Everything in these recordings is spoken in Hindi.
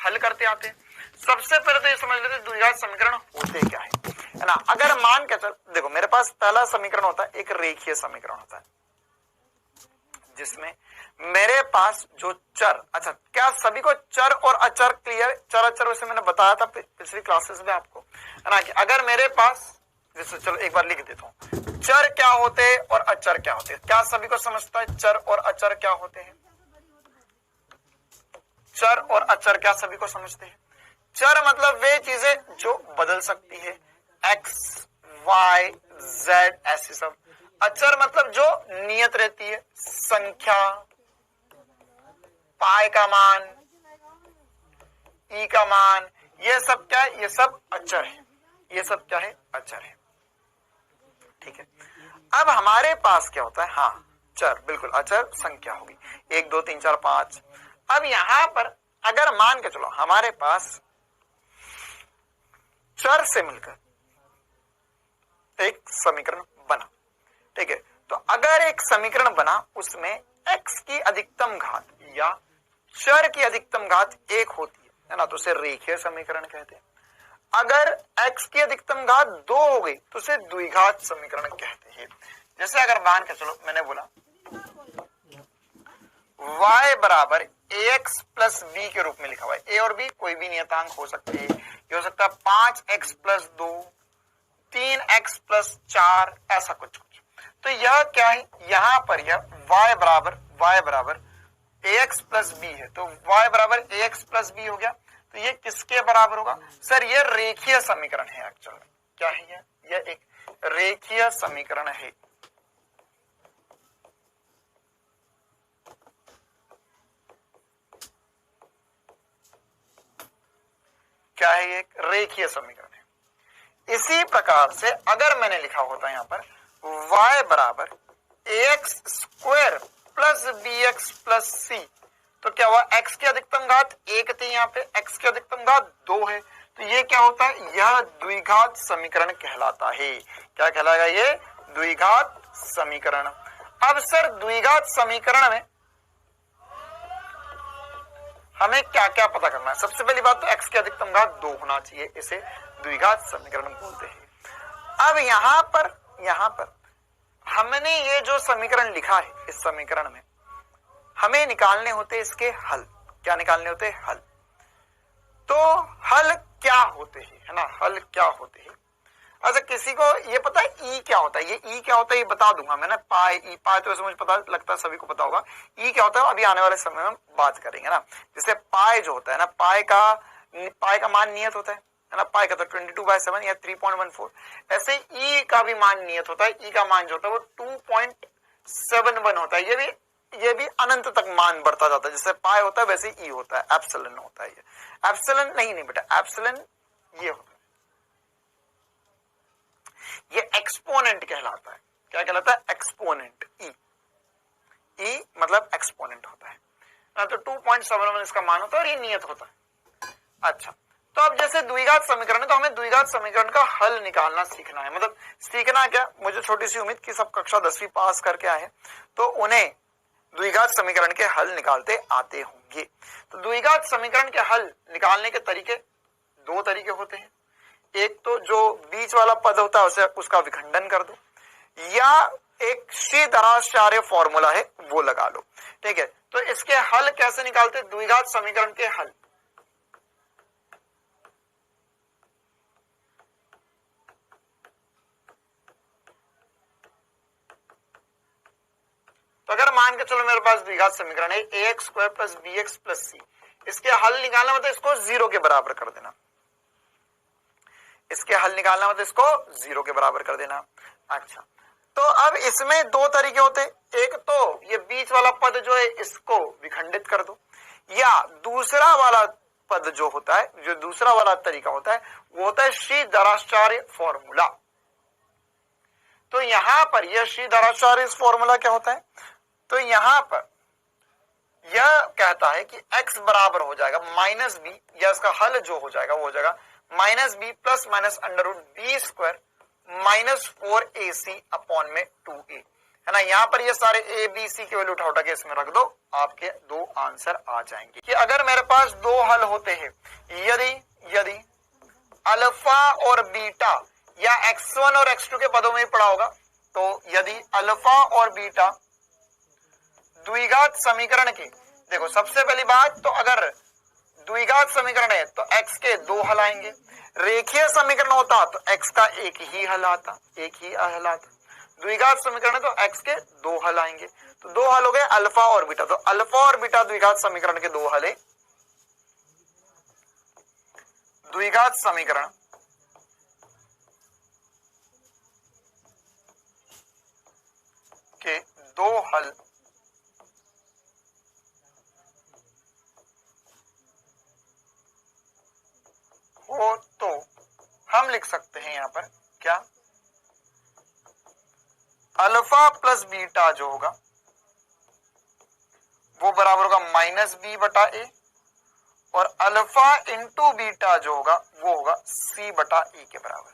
हल करते आते हैं। सबसे पहले तो ये समझ लेते हैं द्विघात समीकरण होते क्या है ना। अगर मान के चल, देखो मेरे पास पहला समीकरण होता है एक रेखीय समीकरण होता है, जिसमें मेरे पास जो चर, अच्छा क्या सभी को चर और अचर क्लियर? चर अचर वैसे मैंने बताया था पिछली क्लासेस में आपको, है ना, कि अगर मेरे पास, जैसे चलो एक बार लिख देता हूं, चर क्या होते हैं और अचर क्या होते हैं। क्या सभी को समझता है चर और अचर क्या होते हैं? चर और अचर क्या सभी को समझते हैं? चर मतलब वे चीजें जो बदल सकती है, एक्स वाई जेड ऐसी सब। अचर मतलब जो नियत रहती है, संख्या, पाई का मान, ई का मान, ये सब क्या है? ये सब अचर है। ये सब क्या है? अचर है। ठीक है, अब हमारे पास क्या होता है? हाँ चर, बिल्कुल अचर संख्या होगी 1 2 3 4 5। अब यहां पर अगर मान के चलो हमारे पास चर से मिलकर एक समीकरण बना, ठीक है, तो अगर एक समीकरण बना उसमें x की अधिकतम घात या चर की अधिकतम घात 1 होती है ना, तो उसे रेखीय समीकरण कहते हैं। अगर x की अधिकतम घात 2 हो गई तो उसे द्विघात समीकरण कहते हैं। जैसे अगर मान के चलो मैंने बोला y बराबर ax प्लस b के रूप में लिखा हुआ है, a और b कोई भी नियतांक हो सकते हैं, ये हो सकता है 5x प्लस 2, 3x प्लस 4, ऐसा कुछ कुछ। तो यह क्या है? यहां पर यह y बराबर ax प्लस b है, तो y बराबर ax प्लस b हो गया। तो ये किसके बराबर होगा? सर ये रेखीय समीकरण है। एक्चुअल में क्या है? यह एक रेखीय समीकरण है। क्या है? ये एक रेखीय समीकरण है। इसी प्रकार से अगर मैंने लिखा होता है यहां पर y बराबर ax square plus bx plus c, तो क्या हुआ? x की अधिकतम घात 1 थी, यहाँ पे x की अधिकतम घात 2 है, तो ये क्या होता है? यह द्विघात समीकरण कहलाता है। क्या कहलाएगा? ये द्विघात समीकरण। अब सर द्विघात समीकरण में हमें क्या क्या पता करना है? सबसे पहली बात तो x की अधिकतम घात 2 होना चाहिए, इसे द्विघात समीकरण बोलते हैं। अब यहां पर हमने ये जो समीकरण लिखा है, इस समीकरण में हमें निकालने होते इसके हल। क्या निकालने होते? हल। तो हल क्या होते हैं, है ना, हल क्या होते हैं? अच्छा किसी को ये पता है ई क्या होता है? ये ई क्या होता है ये बता दूंगा मैंने। पाई ई, पाई तो ऐसे मुझे पता लगता है सभी को पता होगा। ई क्या होता है अभी आने वाले समय में बात करेंगे ना। जैसे पाई जो होता है ना, पाई का मान नियत होता है ना, पाई का तो 22/7 या 3.14। ऐसे ई का भी मान नियत होता है। ई का मान जो होता है वो 2.71 होता है। ये भी अनंत तक मान बढ़ता जाता है। जैसे पाई होता है वैसे ई होता है, एप्सिलॉन होता है। ये एप्सिलॉन नहीं बेटा, एप्सिलॉन ये होता है, ये एक्सपोनेंट कहलाता है। क्या कहलाता है? एक्सपोनेंट। ई मतलब एक्सपोनेंट होता है ना, तो 2.71 इसका मान होता है और ये नियत होता है। अच्छा, तो अब जैसे द्विघात समीकरण है तो हमें द्विघात समीकरण का हल निकालना सीखना है। मतलब सीखना क्या, मुझे छोटी सी उम्मीद की सब कक्षा 10वीं पास करके आए तो उन्हें द्विघात समीकरण के हल निकालते आते होंगे। तो द्विघात समीकरण के हल निकालने के तरीके, 2 तरीके होते हैं। एक तो जो बीच वाला पद होता है उसे उसका विखंडन कर दो, या एक श्रीधराचार्य फॉर्मूला है वो लगा लो। ठीक है, तो इसके हल कैसे निकालते? द्विघात समीकरण के हल तो अगर मान के चलो मेरे पास द्विघात समीकरण है ax square plus bx plus c, इसके हल निकालना मतलब इसको 0 के बराबर कर देना। इसके हल निकालना मतलब इसको 0 के बराबर कर देना। अच्छा, तो अब इसमें 2 तरीके होते हैं। एक तो ये बीच वाला पद जो है इसको विखंडित कर दो, या दूसरा वाला पद जो होता है, जो दूसरा वाला तरीका होता है वो होता है श्रीधराचार्य फॉर्मूला। तो यहां पर यह श्रीधराचार्य फॉर्मूला क्या होता है? तो यहां पर यह कहता है कि x बराबर हो जाएगा माइनस बी, या इसका हल जो हो जाएगा वो हो जाएगा minus b plus minus under root b square minus 4ac upon में 2a। है ना। यहाँ पर ये सारे ए बी सी की वैल्यू उठा के इसमें रख दो, आपके दो आंसर आ जाएंगे। कि अगर मेरे पास दो हल होते हैं, यदि अल्फा और बीटा या x1 और x2 के पदों में पड़ा होगा, तो यदि अल्फा और बीटा द्विघात समीकरण की, देखो सबसे पहली बात तो अगर द्विघात समीकरण है तो x के दो हल आएंगे, रेखीय समीकरण होता तो x का एक ही हल आता। द्विघात समीकरण है तो x के दो हल आएंगे, तो दो हल हो गए अल्फा और बीटा। तो अल्फा और बीटा द्विघात समीकरण के दो हल है, द्विघात समीकरण के दो हल हो तो हम लिख सकते हैं यहां पर क्या, अल्फा प्लस बीटा जो होगा वो बराबर होगा माइनस बी बटा ए, और अल्फा इंटू बीटा जो होगा वो होगा सी बटा ई के बराबर।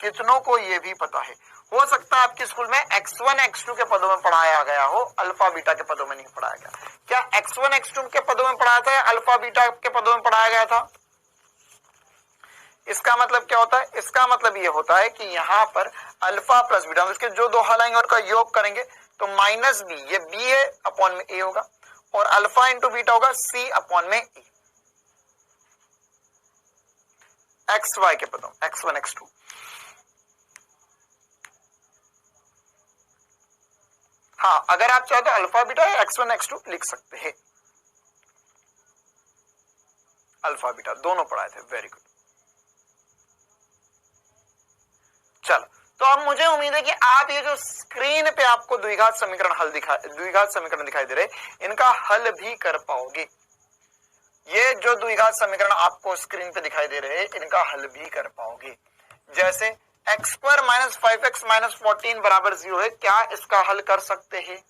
कितनों को ये भी पता है? हो सकता है आपके स्कूल में x1 x2 के पदों में पढ़ाया गया हो, अल्फा बीटा के पदों में नहीं पढ़ाया गया। क्या x1 x2 के पदों में पढ़ाया था या अल्फा बीटा के पदों में पढ़ाया गया था? इसका मतलब क्या होता है? इसका मतलब ये होता है कि यहाँ पर अल्फा प्लस बीटा, इसके जो दो हल आएंगे उनका योग करेंगे तो माइनस बी, ये बी है अपॉन में ए होगा, और अल्फा इंटू बीटा होगा सी अपॉन में ए, एक्स वाई के पदों, x1 x2। हाँ, अगर आप चाहो तो अल्फा बीटा या x1 x2 लिख सकते हैं। अल्फा बीटा दोनों पढ़ाए थे, वेरी गुड। चलो, तो अब मुझे उम्मीद है कि आप ये जो स्क्रीन पे आपको द्विघात समीकरण दिखाई दे रहे, इनका हल भी कर पाओगे। ये जो द्विघात समीकरण आपको स्क्रीन पे दिखाई दे रहे हैं, इनका हल भी कर पाओगे। जैसे x square minus 5x minus 14 बराबर 0 है, क्या इसका हल कर सकते हैं?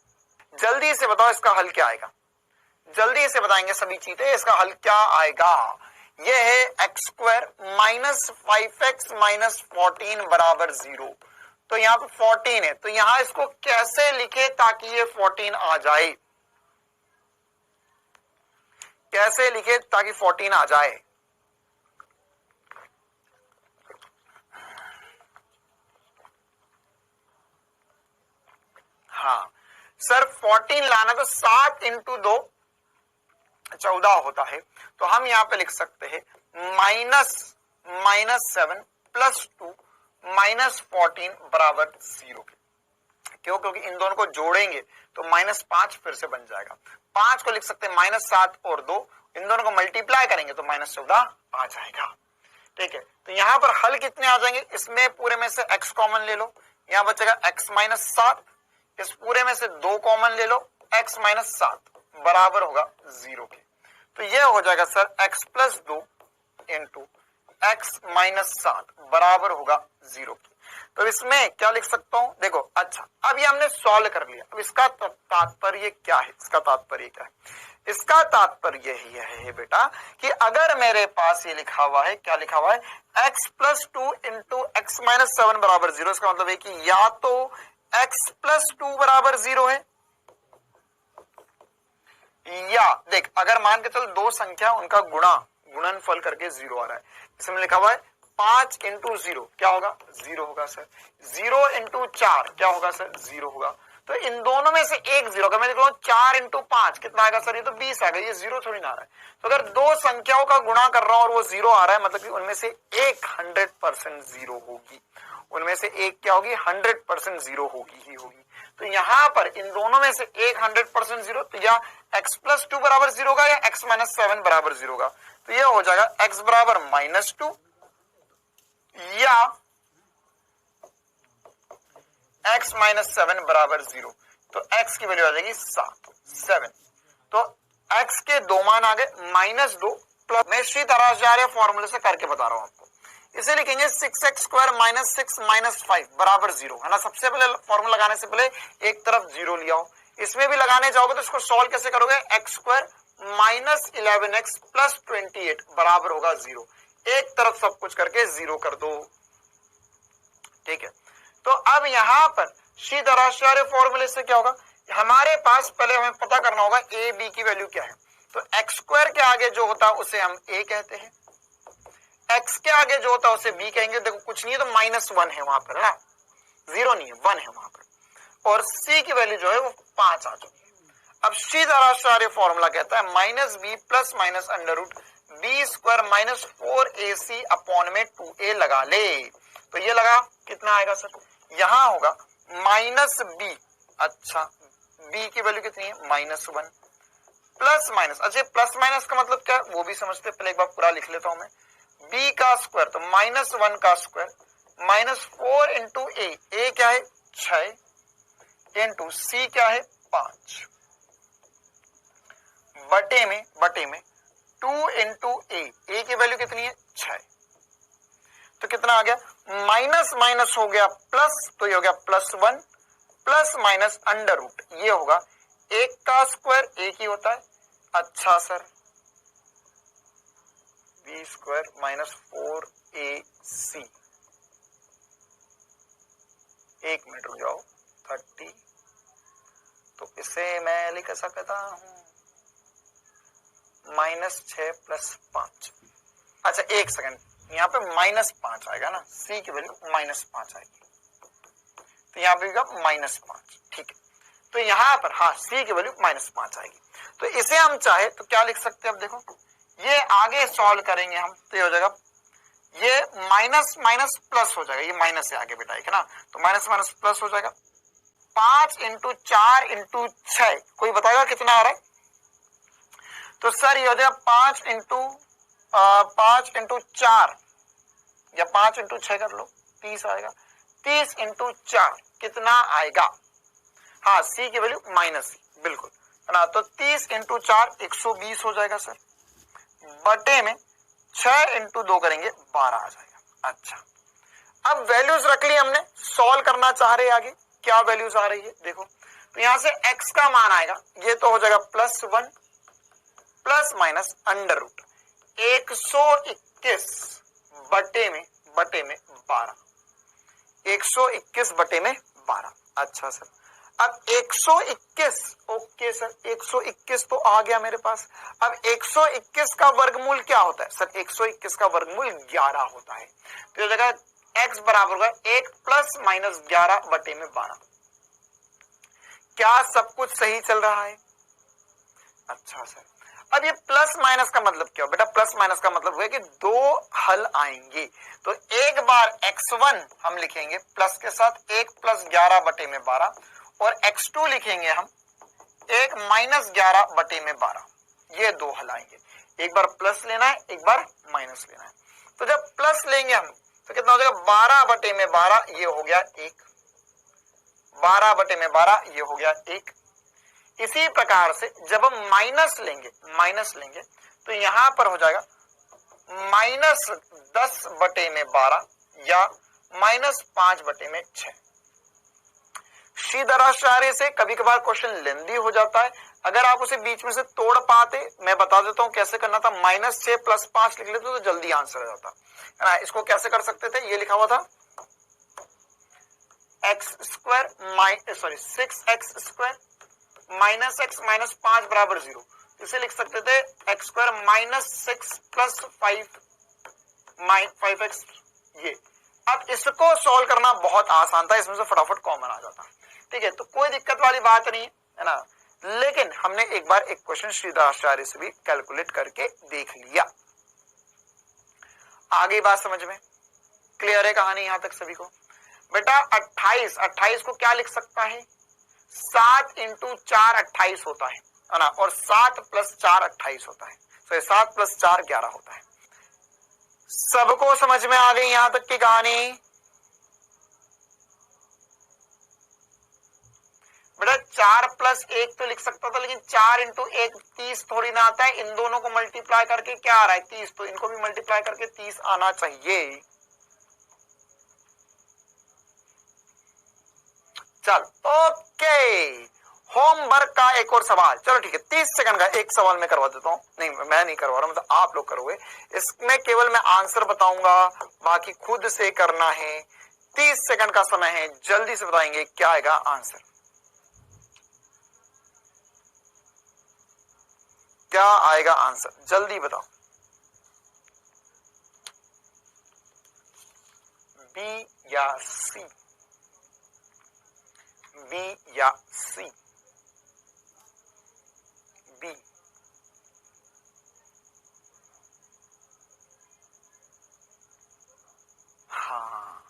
जल्दी से बताओ इसका हल क्या आएगा? जल्दी से बताएंगे सभी चीजें, इसका हल क्या आएगा? ये है x square minus 5x minus 14 बराबर 0। तो यहाँ पे 14 है, तो यहाँ इसको कैसे लिखे ताकि ये 14 आ जाए? कैसे लिखे ताकि 14 आ जाए? हाँ सर, 14 लाना तो 7 इंटू 2 14 होता है, तो हम यहाँ पे लिख सकते हैं माइनस 7 प्लस 2 माइनस 14 बराबर 0 के। क्यों? क्योंकि इन दोनों को जोड़ेंगे तो माइनस 5 फिर से बन जाएगा। 5 को लिख सकते हैं माइनस 7 और 2, इन दोनों को मल्टीप्लाई करेंगे तो माइनस 14 आ जाएगा। ठीक है, तो यहाँ पर हल कितने आ जाएंगे? इसमें पूरे में से x कॉमन ले लो, यहाँ बचेगा x माइनस 7, इस पूरे में से 2 कॉमन ले लो, x माइनस 7 बराबर होगा 0 के। तो ये हो जाएगा sir x plus 2 into x minus 7 बराबर होगा 0 के। तो इसमें क्या लिख सकता हूं? देखो, अच्छा अब ये हमने सॉल्व कर लिया। अब इसका तात्पर्य क्या है? इसका तात्पर्य यही है बेटा कि अगर मेरे पास ये लिखा हुआ है, क्या लिखा हुआ है, x plus 2 into x minus 7 बराबर 0, इसका मतलब है कि या तो x प्लस 2 बराबर 0 है, या देख अगर मान के चल दो संख्या उनका गुणनफल करके 0 आ रहा है, इसमें लिखा हुआ है 5 इंटू 0 क्या होगा? 0 होगा सर। 0 इंटू 4 क्या होगा सर? 0 होगा। तो इन दोनों में से एक 0 अगर मैं लिख रहा हूं 4 इंटू 5 कितना आएगा सर? ये तो 20 आएगा, ये 0 थोड़ी ना आ रहा है। तो अगर दो संख्याओं का गुणा कर रहा हूं और वो 0 आ रहा है, मतलब कि उनमें से एक 100% 0 होगी, उनमें से एक क्या होगी? 100% 0 होगी ही होगी। तो यहां पर इन दोनों में से एक 100% 0, तो या x प्लस 2 बराबर 0 होगा या x माइनस 7 बराबर 0 होगा। तो ये हो जाएगा x बराबर माइनस 2 या x माइनस 7 बराबर 0। तो x की वैल्यू आ जाएगी 7। तो x के दो मान आ गए, माइनस 2 प्लस, मैं श्री तराचार्य फॉर्मूले से करके बता रहा हूं आपको। इसे लिखेंगे 6x स्क्वायर माइनस 6 माइनस 5 बराबर 0, है ना। सबसे पहले फॉर्मूला लगाने से पहले एक तरफ 0 लिया हो, इसमें भी लगाने जाओगे तो इसको सॉल्व कैसे करोगे? x square minus 11x plus 28 बराबर होगा 0। एक तरफ सब कुछ करके 0 कर दो। ठीक है, तो अब यहां पर श्री धराचार्य फॉर्मूले से क्या होगा, हमारे पास पहले हमें पता करना होगा ए बी की वैल्यू क्या है। तो एक्स स्क्वायर के आगे जो होता है उसे हम ए कहते हैं, एक्स के आगे जो होता है उसे बी कहेंगे। देखो कुछ नहीं है तो -1 है वहां पर ना, 0 नहीं है, 1 है वहां पर। और सी की वैल्यू जो है वो 5 आ चुकी है। अब श्री धराचार्य फॉर्मूला कहता है -b plus minus under root b square -4ac upon में 2a लगा ले। तो ये लगा कितना आएगा सर, यहां होगा -b, अच्छा b की वैल्यू कितनी है -1 प्लस माइनस, अच्छा प्लस माइनस का मतलब क्या है वो भी समझते, पहले एक बार पूरा लिख लेता हूं मैं। b का स्क्वायर तो -1 का स्क्वायर -4 इंटू ए क्या है 6 इंटू सी क्या है 5 बटे में 2 इंटू ए की वैल्यू कितनी है 6। तो कितना आ गया, माइनस माइनस हो गया प्लस, तो ये हो गया +1 प्लस माइनस अंडर रूट, ये होगा 1 का स्क्वायर एक ही होता है। अच्छा सर b स्क्वायर -4ac, एक मिनट रुक जाओ 30, तो इसे मैं लिख सकता हूं -6 + 5। अच्छा एक सेकंड, यहाँ पे -5 आएगा ना, c की वैल्यू -5 आएगी, तो यहाँ पे -5, ठीक है। तो यहाँ पर हाँ c की वैल्यू -5 आएगी। तो इसे हम चाहे तो क्या लिख सकते हैं, अब देखो ये आगे सॉल्व करेंगे हम तो ये हो जाएगा, ये माइनस माइनस प्लस हो जाएगा, ये माइनस से आगे बेटा है ना, तो माइनस माइनस प्लस हो जाएगा। 5 इंटू 4 इंटू 6, कोई बताएगा कितना आ रहा है, तो सर ये हो जाएगा 5 इंटू 4 या 5 इंटू 6 कर लो, 30 आएगा। 30 इंटू 4 कितना आएगा, हाँ सी की वैल्यू -c, बिल्कुल है ना। तो 30 इंटू 4 120 हो जाएगा सर, बटे में 6 इंटू 2 करेंगे 12 आ जाएगा। अच्छा अब वैल्यूज रख ली हमने, सॉल्व करना चाह रहे आगे क्या वैल्यूज आ रही है देखो, तो यहां से x का मान आएगा, ये तो हो जाएगा +1 प्लस माइनस अंडर रूट 121 बटे में 12, 121 बटे में 12। अच्छा सर अब 121, ओके सर 121 तो आ गया मेरे पास। अब 121 का वर्गमूल क्या होता है सर, 121 का वर्गमूल 11 होता है। तो जगह x बराबर होगा 1 + -11 बटे में 12। क्या सब कुछ सही चल रहा है? अच्छा सर अब ये प्लस माइनस का मतलब क्या हो बेटा, प्लस माइनस का मतलब हुआ कि दो हल आएंगे। तो एक बार x1 हम लिखेंगे प्लस के साथ 1 + 11 बटे में 12, और x2 लिखेंगे हम 1 - 11 बटे में 12। ये दो हल आएंगे, एक बार प्लस लेना है एक बार माइनस लेना है। तो जब प्लस लेंगे हम तो कितना हो जाएगा 12 बटे में 12, ये हो गया 1, 12 बटे में 12 ये हो गया 1। इसी प्रकार से जब हम माइनस लेंगे तो यहां पर हो जाएगा -10 बटे में 12 या -5 बटे में 6। सीधाराचार्य से कभी कभार क्वेश्चन लेंदी हो जाता है, अगर आप उसे बीच में से तोड़ पाते, मैं बता देता हूं कैसे करना था। -6 + 5 लिख लेते तो जल्दी आंसर आ जाता है ना। इसको कैसे कर सकते थे, ये लिखा हुआ था (6x² -x -5 बराबर 0। इसे लिख सकते थे (x² -6 + 5x) ये। अब इसको सॉल्व करना बहुत आसान था, इसमें से फटाफट कॉमन आ जाता, ठीक है। तो कोई दिक्कत वाली बात नहीं है ना, लेकिन हमने एक बार एक क्वेश्चन सीधाराचार्य से भी कैलकुलेट करके देख लिया। आगे बात समझ में क्लियर है कहानी यहां तक सभी को? बेटा 28 को क्या लिख सकता है, 7 × 4 28 होता है ना, और 7 + 4 28 होता है। तो 7 + 4 11 होता है। सबको समझ में आ गई यहां तक की कहानी? बेटा 4 + 1 तो लिख सकता था, लेकिन 4 × 1 30 थोड़ी ना आता है। इन दोनों को मल्टीप्लाई करके क्या आ रहा है 30, तो इनको भी मल्टीप्लाई करके 30 आना चाहिए। चल ओके, होमवर्क का एक और सवाल, चलो ठीक है 30 सेकंड का एक सवाल मैं करवा देता हूं। नहीं मैं नहीं करवा रहा, मतलब आप लोग करोगे। इसमें केवल मैं आंसर बताऊंगा, बाकी खुद से करना है। 30 सेकंड का समय है, जल्दी से बताएंगे क्या आएगा आंसर, क्या आएगा आंसर, जल्दी बताओ। बी या सी, बी या सी, बी। हाँ,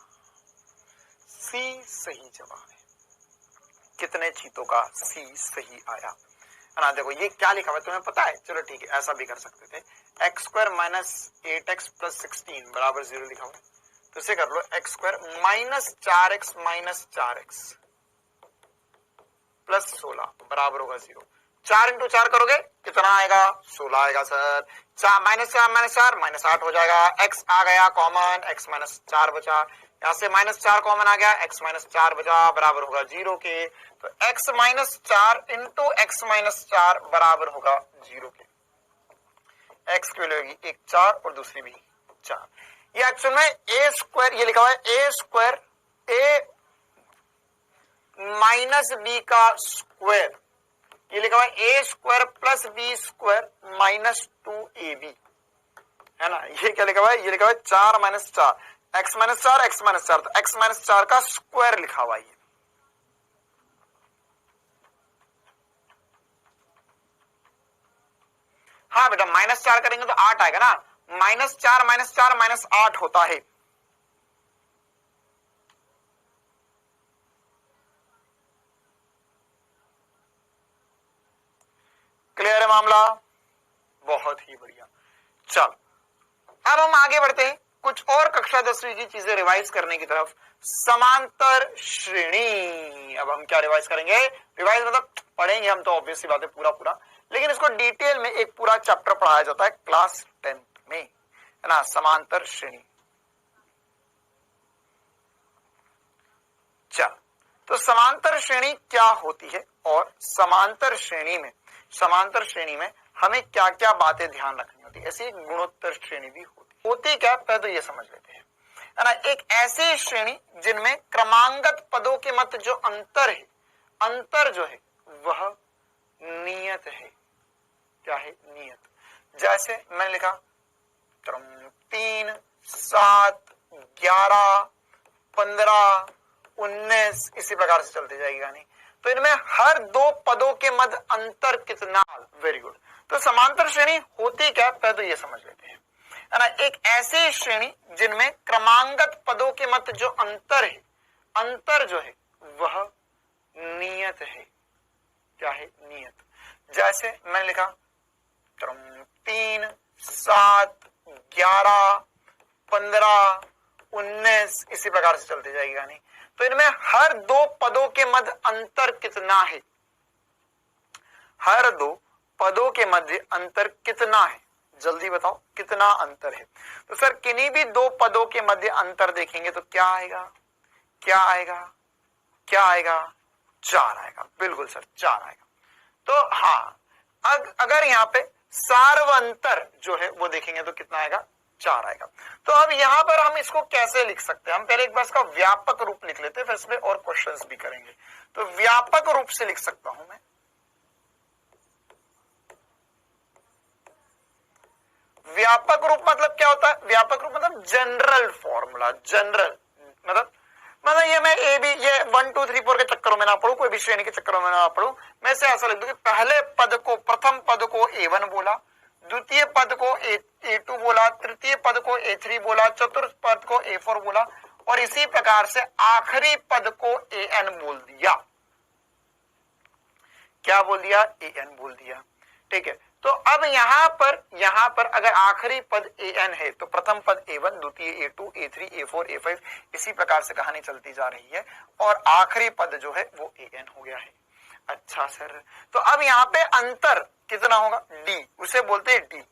सी सही जवाब है। कितने चीतों का सी सही आया है ना। देखो ये क्या लिखा हुआ है तुम्हें पता है, चलो ठीक है ऐसा भी कर सकते थे, x square minus 8x plus 16 बराबर 0 लिखा हुआ है, तो इसे कर लो X square minus 4x minus 4x plus 16 बराबर होगा 0। 4 इंटू 4 करोगे कितना आएगा, 16 आएगा सर। 4 माइनस 4 माइनस 4 माइनस 8 हो जाएगा, x आ गया कॉमन, x माइनस 4 बचा, यहां से माइनस 4 कॉमन आ गया, x माइनस 4 बचा बराबर होगा 0 के। तो x minus 4 into x minus 4 बराबर होगा 0 के। x की वैल्यू होगी 1 4 और दूसरी भी 4। ये एक्चुअल में a स्क्वायर, ये लिखा हुआ है a square a minus B का स्क्वायर, ये लिखा हुआ है A square plus B square minus 2ab, है ना। ये क्या लिखा हुआ है, ये लिखा हुआ है 4 minus 4 x minus 4 x minus 4, तो एक्स माइनस 4 का स्क्वायर लिखा हुआ है। हाँ बेटा माइनस 4 करेंगे तो 8 आएगा ना, माइनस 4 माइनस 8 होता है। क्लियर है मामला, बहुत ही बढ़िया। चल अब हम आगे बढ़ते हैं कुछ और कक्षा 10वीं की चीजें रिवाइज करने की तरफ। समांतर श्रेणी, अब हम क्या रिवाइज करेंगे, रिवाइज मतलब पढ़ेंगे हम तो ऑब्वियसली बात है पूरा पूरा, लेकिन इसको डिटेल में एक पूरा चैप्टर पढ़ाया जाता है क्लास 10th में, है ना। समांतर श्रेणी, चल तो समांतर श्रेणी क्या होती है और समांतर श्रेणी में हमें क्या क्या बातें ध्यान रखनी होती है। ऐसी एक गुणोत्तर श्रेणी भी होती क्या, पहले तो ये समझ लेते हैं, है ना। एक ऐसी श्रेणी जिनमें क्रमांगत पदों के मध्य जो अंतर है, अंतर जो है वह नियत है। क्या है, नियत। जैसे मैंने लिखा 3 7 11 15 19, इसी प्रकार से चलती जाएगी कहानी। तो इनमें हर दो पदों के मध्य अंतर कितना, वेरी गुड। तो समांतर श्रेणी होती क्या, पहले तो ये समझ लेते हैं, है ना। एक ऐसी श्रेणी जिनमें क्रमांगत पदों के मध्य जो अंतर है, अंतर जो है वह नियत है। क्या है, नियत। जैसे मैंने लिखा 3 7 11 15 19, इसी प्रकार से चलती जाएगी कहानी। तो इनमें हर दो पदों के मध्य अंतर कितना है, हर दो पदों के मध्य अंतर कितना है, जल्दी बताओ कितना अंतर है। तो सर किन्हीं भी दो पदों के मध्य अंतर देखेंगे तो क्या आएगा, क्या आएगा, क्या आएगा, 4 आएगा। बिल्कुल सर 4 आएगा। तो हाँ अगर यहाँ पे सार्वंतर जो है वो देखेंगे तो कितना आएगा, 4 आएगा। तो अब यहां पर हम इसको कैसे लिख सकते हैं, हम पहले एक बार इसका व्यापक रूप लिख लेते हैं, फिर इसमें और क्वेश्चंस भी करेंगे। तो व्यापक रूप से लिख सकता हूं मैं, व्यापक रूप मतलब क्या होता है, व्यापक रूप मतलब जनरल फॉर्मूला, जनरल मतलब ये मैं ए बी ये 1 2 3 4 के चक्करों में ना पढ़ू, कोई भी श्रेणी के चक्करों में ना पढ़ू, मैं इसे ऐसा लिख दूं कि पहले पद को, प्रथम पद को A1 बोला, द्वितीय पद को A2 बोला, तृतीय पद को A3 बोला, चतुर्थ पद को A4 बोला, और इसी प्रकार से आखिरी पद को AN बोल दिया। क्या बोल दिया, AN बोल दिया। ठीक है। तो अब यहां पर अगर आखिरी पद AN है तो प्रथम पद A1, द्वितीय A2, A3, A4, A5, इसी प्रकार से कहानी चलती जा रही है, और आखिरी पद जो है वो AN हो गया है। अच्छा सर, तो अब यहां पे अंतर कितना होगा, D, उसे बोलते हैं D।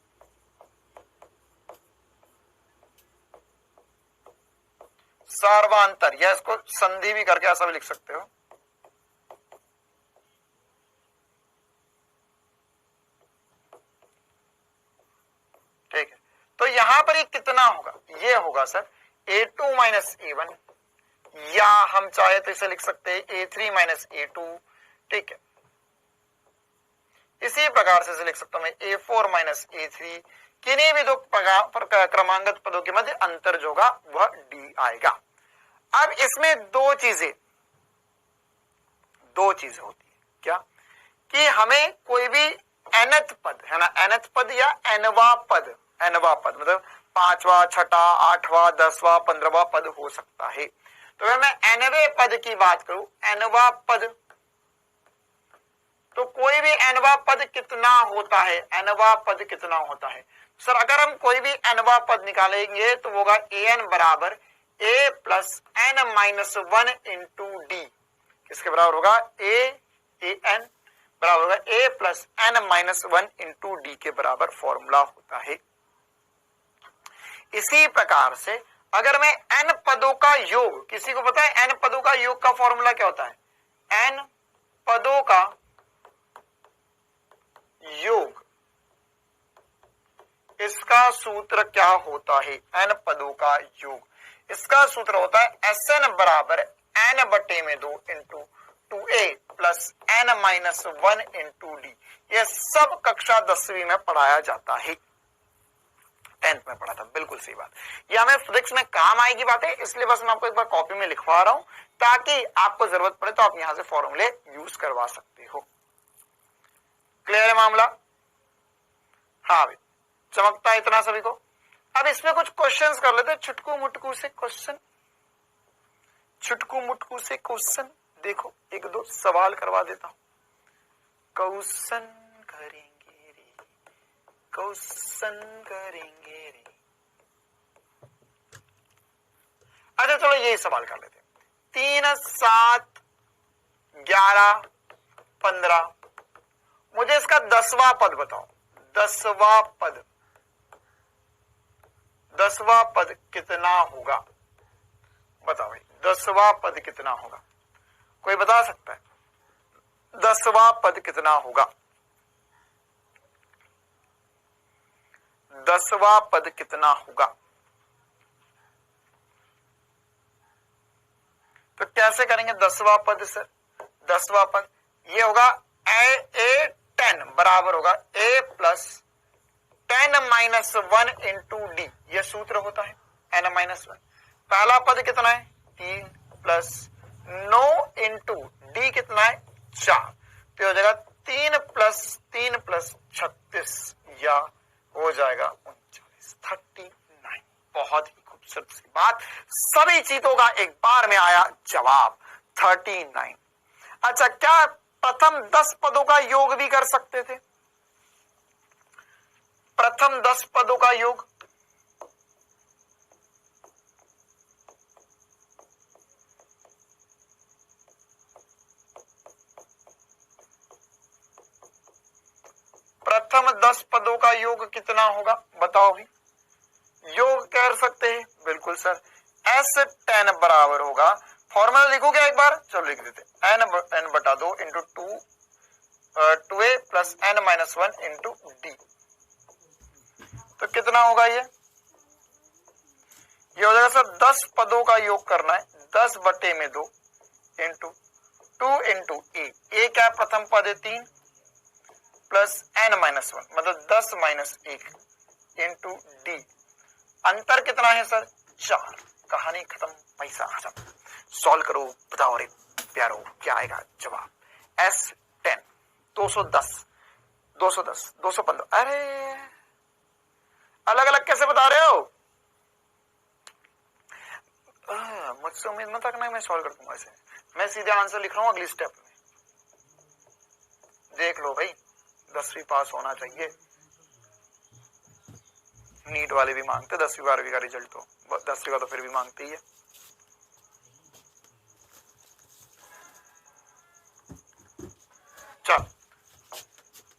सार्वांतर, या इसको संधि भी करके ऐसा भी लिख सकते हो। ठीक है। तो यहां पर ये कितना होगा, ये होगा सर A2 माइनस A1 या हम चाहे तो इसे लिख सकते हैं A3 माइनस A2, ठीक है। इसी प्रकार से इसे लिख सकता हूं मैं A4 माइनस A3। किन्हीं भी दो क्रमांगत पदों के मध्य अंतर जो होगा वह D आएगा। अब इसमें दो चीजें होती है, क्या कि हमें कोई भी nth पद है ना, nth पद या nवा पद मतलब 5वां, 6वां, 8वां, 10वां, 15वां पद हो सकता है। तो अगर मैं nवें पद की बात करूं, nवा पद, तो कोई भी nवा पद कितना होता है, nवा पद कितना होता है सर? अगर हम कोई भी nवा पद निकालेंगे तो होगा an बराबर a plus n minus 1 into D. किसके बराबर होगा? an बराबर होगा a plus n minus 1 into D के बराबर फॉर्मूला होता है। इसी प्रकार से अगर मैं n पदों का योग, किसी को पता है n पदों का योग का फॉर्मूला क्या होता है? n पदों का योग, इसका सूत्र क्या होता है? n पदों का योग, इसका सूत्र होता है Sn बराबर n बटे में 2 into 2a plus n minus 1 into D. यह सब कक्षा 10वीं में पढ़ाया जाता है, 10th में पढ़ा था, बिल्कुल सही बात। यह हमें फिजिक्स में काम आएगी बातें, इसलिए बस मैं आपको एक बार कॉपी में लिखवा रहा हूं ताकि आपको जरूरत पड़े तो आप यहां से फॉर्मूले यूज करवा सकते हो। क्लियर है मामला? हाँ भाई, चमकता है इतना सभी को? अब इसमें कुछ क्वेश्चंस कर लेते, छुटकू मुटकू से क्वेश्चन, छुटकू मुटकू से क्वेश्चन। देखो एक दो सवाल करवा देता हूं। क्वेश्चन करेंगे रे, क्वेश्चन करेंगे रे। अच्छा चलो यही सवाल कर लेते हैं। 3, 7, 11, 15, मुझे इसका 10वां पद बताओ। 10वां पद, 10वां पद कितना होगा? बताओ भाई, 10वां पद कितना होगा? कोई बता सकता है? 10वां पद कितना होगा? 10वां पद कितना होगा? तो कैसे करेंगे 10वां पद सर? 10वां पद ये होगा a 10 बराबर होगा a plus 10 minus 1 into D. यह सूत्र होता है n माइनस 1। पहला पद कितना है? 3 प्लस 9 इंटू डी कितना है? 4। तो हो जाएगा 3 प्लस 3 प्लस 36 या हो जाएगा 39, 39। बहुत ही खूबसूरत सी बात, सभी चीजों का एक बार में आया जवाब 39। अच्छा, क्या प्रथम 10 पदों का योग भी कर सकते थे? प्रथम 10 पदों का योग, प्रथम 10 पदों का योग कितना होगा? बताओ भी। योग कर सकते हैं, बिल्कुल सर। S10 बराबर होगा, फॉर्मूला लिखो क्या एक बार? चलो लिख देते, n बटा 2 into 2a plus n minus 1 into D. तो कितना होगा ये हो जाएगा सर 10 पदों का योग करना है, 10 बटे में 2 इंटू 2 इंटू ए क्या प्रथम पद है? 3 प्लस n माइनस 1 मतलब 10 माइनस 1 इंटू डी। अंतर कितना है सर? 4। कहानी खत्म, पैसा खत्म। सॉल्व करो, बताओ रे प्यारो क्या आएगा जवाब? S10 210 210 215। अरे अलग अलग कैसे बता रहे हो? मुझसे उम्मीद मत रखना मैं सॉल्व कर दूंगा इसे। मैं सीधे आंसर लिख रहा हूं अगली स्टेप में। देख लो भाई, 10वीं पास होना चाहिए। नीट वाले भी मांगते 10वीं 12वीं का रिजल्ट, तो 10वीं का तो फिर भी मांगते ही है। चल,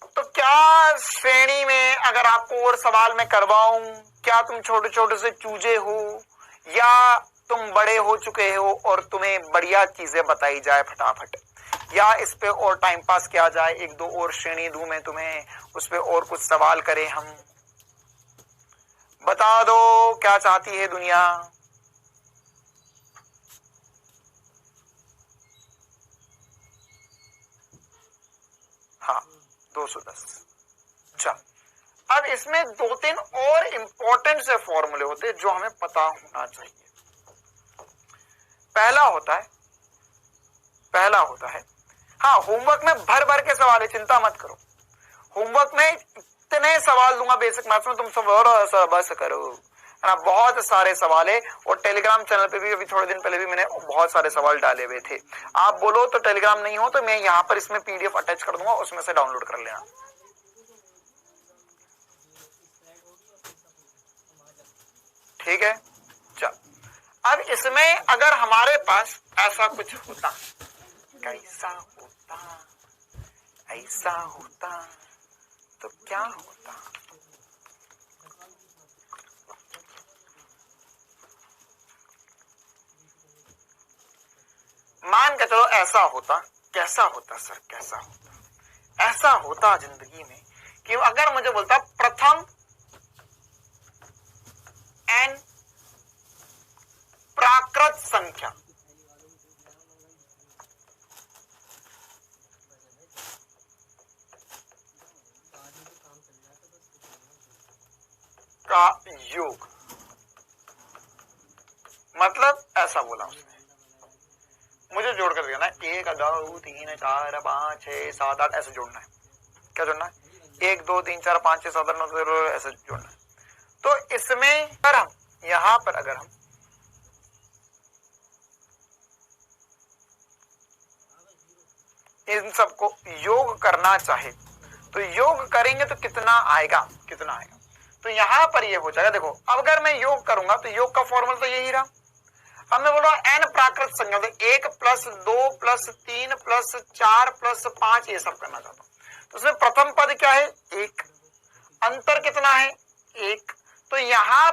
तो क्या श्रेणी में अगर आपको और सवाल मैं करवाऊं, क्या तुम छोटे छोटे से चूजे हो या तुम बड़े हो चुके हो और तुम्हें बढ़िया चीजें बताई जाए फटाफट, या इस पे और टाइम पास किया जाए? एक दो और श्रेणी दूं मैं तुम्हें, उस पे और कुछ सवाल करें हम? बता दो क्या चाहती है दुनिया? हाँ 210। अच्छा, अब इसमें 2-3 और इंपॉर्टेंट से फॉर्मूले होते हैं जो हमें पता होना चाहिए। पहला होता है हाँ, होमवर्क में भर भर के सवाल है, चिंता मत करो। होमवर्क में इतने सवाल दूंगा बेसिक मैथ्स में, तुम सब बस करो, है ना। बहुत सारे सवाल है, और टेलीग्राम चैनल पे भी अभी थोड़े दिन पहले भी मैंने बहुत सारे सवाल डाले हुए थे। आप बोलो तो टेलीग्राम नहीं हो तो मैं यहाँ पर इसमें पीडीएफ अटैच कर दूंगा, उसमें से डाउनलोड कर लेना। ठीक है, चल। अब इसमें अगर हमारे पास ऐसा कुछ होता, कैसा होता, ऐसा होता तो क्या होता। मान के चलो ऐसा होता, कैसा होता सर, कैसा होता, ऐसा होता जिंदगी में कि अगर मुझे बोलता प्रथम n प्राकृत संख्या का योग, मतलब ऐसा बोला उसने, मुझे जोड़ कर देना 1 2 3 4 5 6 7 8 ऐसे जोड़ना है। क्या जोड़ना है? 1 2 3 4 5 6 7 8 9 10 ऐसे जोड़ना है। तो इसमें अगर हम यहां पर अगर हम इन सबको योग करना चाहे तो योग करेंगे तो कितना आएगा, कितना आएगा। तो यहां पर ये हो जाएगा, देखो अब अगर मैं योग करूंगा तो योग का फॉर्मूला तो यही रहा। अब मैं बोल रहा हूं n प्राकृत संख्या, तो 1 + 2 + 3 + 4 + 5 ये सब करना चाहता हूं। तो उसमें प्रथम पद क्या है? 1, अंतर कितना है? 1। तो यहां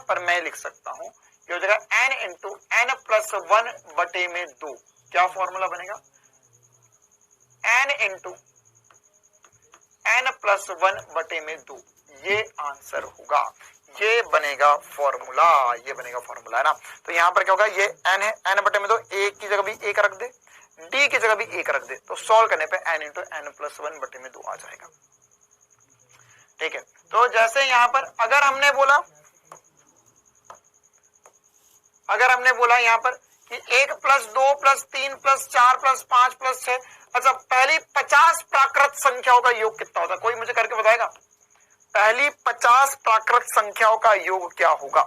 पर मैं लिख सकता हूं, ये हो जाएगा n × n + 1/2। क्या फॉर्मूला बनेगा? n × n + 1/2, ये आंसर होगा, ये बनेगा फॉर्मूला, ये बनेगा फॉर्मूला, है ना। तो यहां पर क्या होगा, ये n है, n/2, 1 की जगह भी 1 रख दे, d की जगह भी 1 रख दे, तो सॉल्व करने पे n × n + 1/2 आ जाएगा। ठीक है, तो जैसे यहां पर अगर हमने बोला यहां पर कि 1 + 2 + 3 + 4 + 5 + 6, अच्छा पहली 50 प्राकृत संख्याओं का योग कितना होता है? कोई मुझे करके बताएगा? पहली 50 प्राकृत संख्याओं का योग क्या होगा?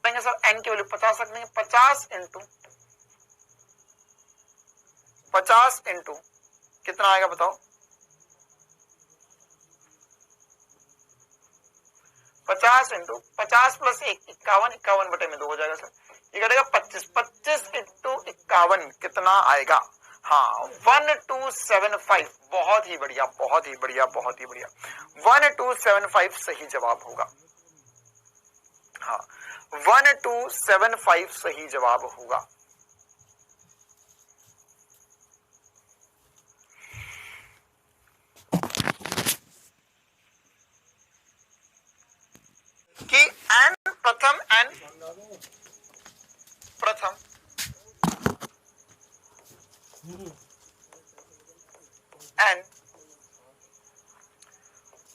सर n की वैल्यू 50 रख देंगे, 50 इंटू कितना आएगा बताओ? 50 इंटू 50 + 1 51, 51/2 हो जाएगा सर। ये कटेगा 25, 25 इंटू 51 कितना आएगा? हाँ 1275। बहुत ही बढ़िया, बहुत ही बढ़िया, बहुत ही बढ़िया, 1275 सही जवाब होगा। हाँ 1275 सही जवाब होगा। कि n प्रथम n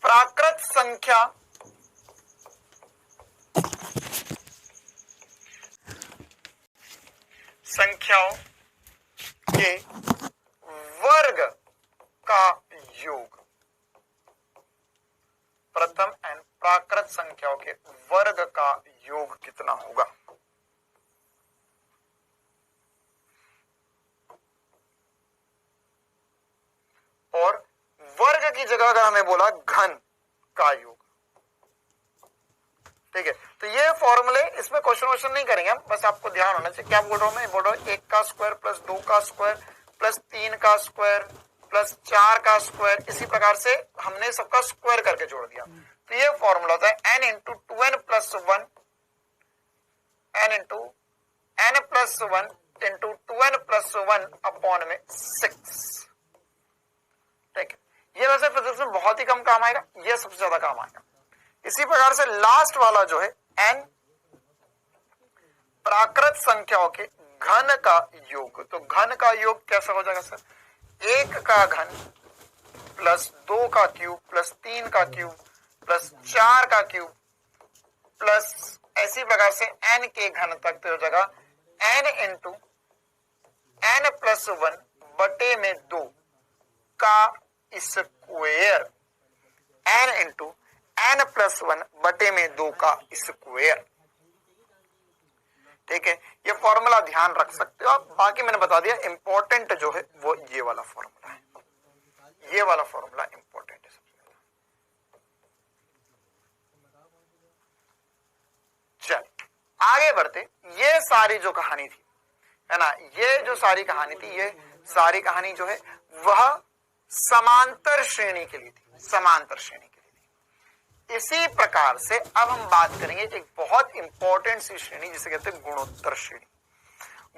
प्राकृत संख्याओं के वर्ग का योग, प्रथम n प्राकृत संख्याओं के वर्ग का योग कितना होगा? और वर्ग की जगह अगर हमें बोला घन का योग, ठीक है। तो ये फॉर्मूले, इसमें क्वेश्चन नहीं करेंगे हम, बस आपको ध्यान होना चाहिए। क्या बोल रहा हूं मैं? बोल रहा हूं 1 का स्क्वायर + 2 का स्क्वायर + 3 का स्क्वायर + 4 का स्क्वायर, इसी प्रकार से हमने सबका स्क्वायर करके जोड़ दिया। तो ये फॉर्मूला होता है n × 2n + 1, n × n + 1 × 2n + 1/6। ठीक है, ये वैसे फिजिक्स में बहुत ही कम काम आएगा, ये सबसे ज्यादा काम आएगा। इसी प्रकार से लास्ट वाला जो है n प्राकृत संख्याओं के घन का योग, तो घन का योग कैसा हो जाएगा सर? 1 का घन प्लस 2 का क्यूब प्लस 3 का क्यूब प्लस 4 का क्यूब प्लस ऐसी प्रकार से n के घन तक तो जगह n इंटू n प्लस 1 बटे में 2 का square, n into n plus 1 बटे में 2 का स्क्वायर। ठीक है, ये फॉर्मूला ध्यान रख सकते हो आप। बाकी मैंने बता दिया, इंपॉर्टेंट जो है वो ये वाला फॉर्मूला है, ये वाला फॉर्मूला इंपॉर्टेंट है सबसे ज्यादा। चल आगे बढ़ते। ये सारी जो कहानी थी है ना, ये जो सारी कहानी थी, ये सारी कहानी जो है वह समांतर श्रेणी के लिए थी, समांतर श्रेणी के लिए थी। इसी प्रकार से अब हम बात करेंगे एक बहुत इंपॉर्टेंट सी श्रेणी जिसे कहते हैं गुणोत्तर श्रेणी।